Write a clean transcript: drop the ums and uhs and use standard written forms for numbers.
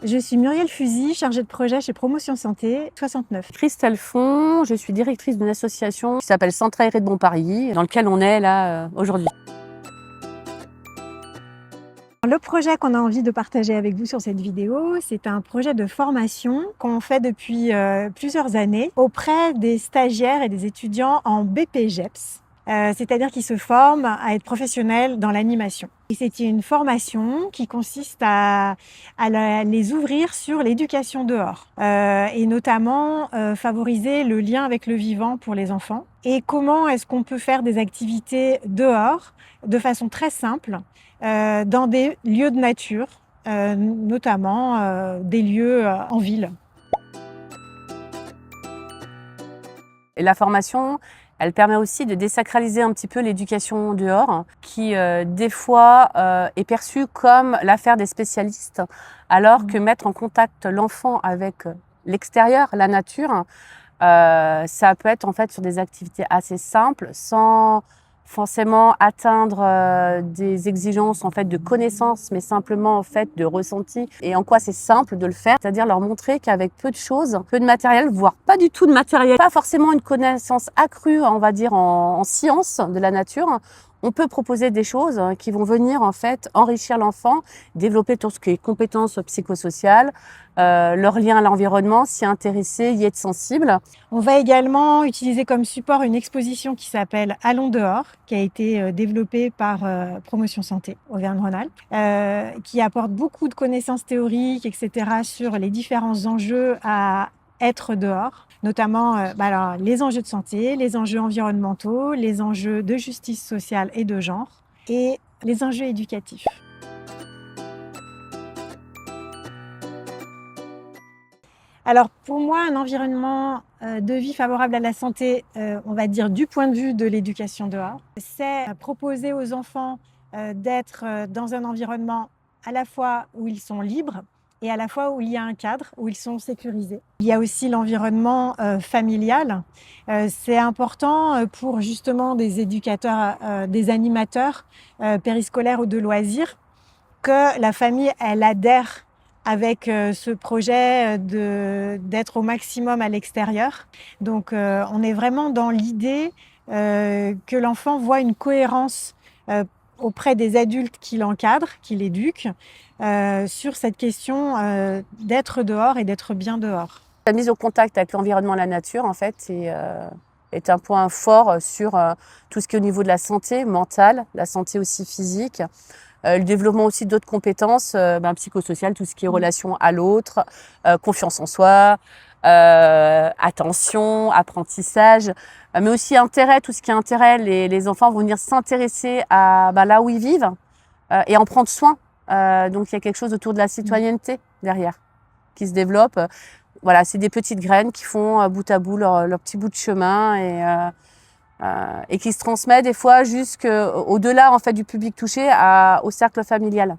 Je suis Muriel Fusy, chargée de projet chez Promotion Santé 69. Christelle Font, je suis directrice d'une association qui s'appelle Centre Aéré de Bon-Paris, dans lequel on est là aujourd'hui. Le projet qu'on a envie de partager avec vous sur cette vidéo, c'est un projet de formation qu'on fait depuis plusieurs années auprès des stagiaires et des étudiants en BPGEPS. C'est-à-dire qu'ils se forment à être professionnels dans l'animation. Et c'est une formation qui consiste à les ouvrir sur l'éducation dehors et notamment favoriser le lien avec le vivant pour les enfants. Et comment est-ce qu'on peut faire des activités dehors de façon très simple dans des lieux de nature, notamment des lieux en ville. Et la formation, elle permet aussi de désacraliser un petit peu l'éducation dehors, qui des fois est perçue comme l'affaire des spécialistes, alors que mettre en contact l'enfant avec l'extérieur, la nature, ça peut être en fait sur des activités assez simples, sans forcément atteindre des exigences en fait de connaissances, mais simplement en fait de ressenti. Et en quoi c'est simple de le faire, c'est-à-dire leur montrer qu'avec peu de choses, peu de matériel, voire pas du tout de matériel, pas forcément une connaissance accrue, on va dire en sciences de la nature, on peut proposer des choses qui vont venir en fait enrichir l'enfant, développer tout ce qui est compétences psychosociales, leur lien à l'environnement, s'y intéresser, y être sensible. On va également utiliser comme support une exposition qui s'appelle Allons dehors, qui a été développée par Promotion Santé Auvergne-Rhône-Alpes, qui apporte beaucoup de connaissances théoriques, etc., sur les différents enjeux à être dehors, notamment alors, les enjeux de santé, les enjeux environnementaux, les enjeux de justice sociale et de genre, et les enjeux éducatifs. Alors pour moi, un environnement de vie favorable à la santé, on va dire du point de vue de l'éducation dehors, c'est proposer aux enfants d'être dans un environnement à la fois où ils sont libres et à la fois où il y a un cadre, où ils sont sécurisés. Il y a aussi l'environnement familial. C'est important pour justement des éducateurs, des animateurs périscolaires ou de loisirs, que la famille, elle adhère avec ce projet d'être au maximum à l'extérieur. Donc on est vraiment dans l'idée que l'enfant voit une cohérence auprès des adultes qui l'encadrent, qui l'éduquent, sur cette question d'être dehors et d'être bien dehors. La mise au contact avec l'environnement et la nature, en fait, est un point fort sur tout ce qui est au niveau de la santé mentale, la santé aussi physique. Le développement aussi d'autres compétences psychosociales, tout ce qui est relation à l'autre, confiance en soi, attention, apprentissage, mais aussi intérêt, tout ce qui est intérêt. Les enfants vont venir s'intéresser à là où ils vivent et en prendre soin. Donc il y a quelque chose autour de la citoyenneté derrière qui se développe. Voilà, c'est des petites graines qui font bout à bout leur petit bout de chemin et qui se transmet des fois jusqu'au-delà en fait du public touché au cercle familial.